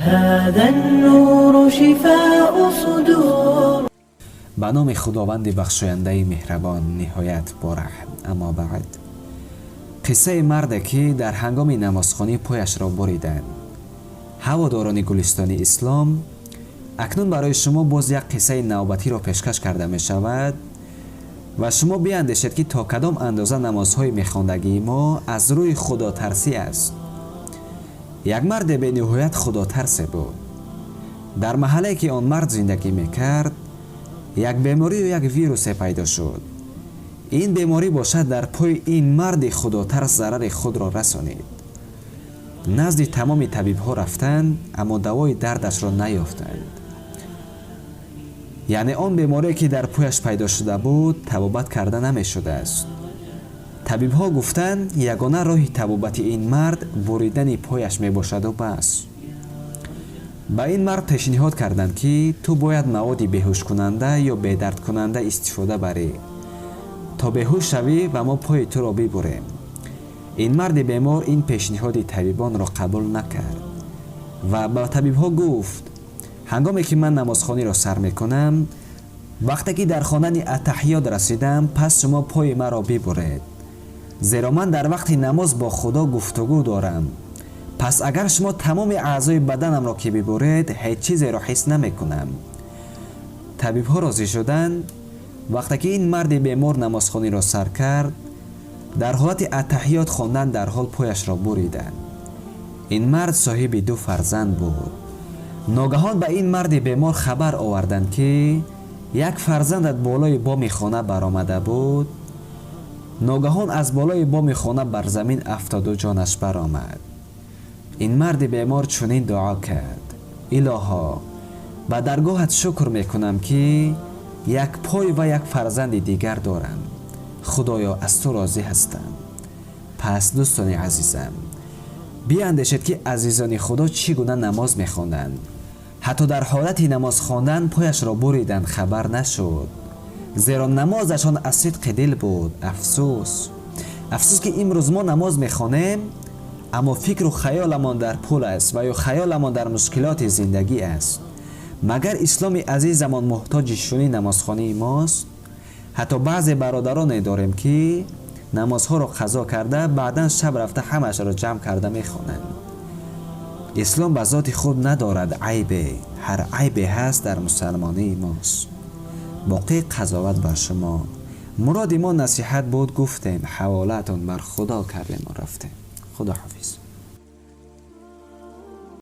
هذا النور شفاء صدور. به نام خداوند بخشاینده مهربان نهایت بارحم. اما بعد، قصه مرد که در هنگام نمازخوانی پایش را بریدند. هواداران گلستان اسلام، اکنون برای شما باز یک قصه نوبتی را پیشکش کرده می شود و شما بیاندیشید که تا کدام اندازه نمازهای میخواندگی ما از روی خدا ترسی است. یک مرد به نهایت خدا ترس بود. در محله که آن مرد زندگی میکرد، یک بیماری و یک ویروس پیدا شد. این بیماری باشد در پای این مرد خدا ترس ضرر خود را رسانید. نزد تمام طبیب ها رفتند، اما دوای دردش را نیافتند. یعنی آن بیماری که در پایش پیدا شده بود طبابت کرده نمی شده است. طبیب ها گفتند یگانه راه طبابت این مرد بریدن پایش می باشد و بس. با این مرد پیشنهاد کردند که تو باید مواد بیهوش کننده یا بیدرد کننده استفاده بری تا بیهوش شوی و ما پای تو را ببریم. این مرد بیمار این پیشنهاد طبیبان را قبول نکرد و با طبیب ها گفت هنگامی که من نمازخوانی را سر میکنم، وقتی که در خواندن اتحیات رسیدم، پس شما پای مرا ببرید، زیرا من در وقت نماز با خدا گفتگو دارم. پس اگر شما تمام اعضای بدنم را که ببرید، هیچ چیزی را حس نمی کنم. طبیب ها راضی شدند. وقتی که این مرد بیمار نمازخوانی را سر کرد، در حالت اتحیات خواندن در حال پایش را بریدند. این مرد صاحب 2 فرزند بود. ناگهان به این مرد بیمار خبر آوردند که یک فرزندت بالای بام خانه برآمده بود. ناگهان از بالای بام خانه بر زمین افتاد و جانش برآمد. این مرد بیمار چنین دعا کرد: الها، به درگاهت شکر میکنم که یک پای و یک فرزند دیگر دارم. خدایا از تو راضی هستم. پس دوستان عزیزم، بیاندیشید که عزیزان خدا چگونه نماز میخواندند. حتی در حالت نماز خواندن پایش را بریدند، خبر نشد، زیرا نمازشان از صدق دل بود. افسوس که امروز ما نماز میخوانیم، اما فکر و خیالمان در پول است و یا خیالمان در مشکلات زندگی است. مگر اسلام عزیزمان محتاج شونی نمازخوانی ماست؟ حتی بعضی برادران داریم که نمازها را قضا کرده، بعدا شب رفته همش را جمع کرده میخوانند. اسلام به ذات خود ندارد عیبه، هر عیبی هست در مسلمانی ماست. باقی قضاوت بر شما. مراد ما نصیحت بود، گفتیم، حوالتون بر خدا کردیم و رفتیم. خدا حافظ.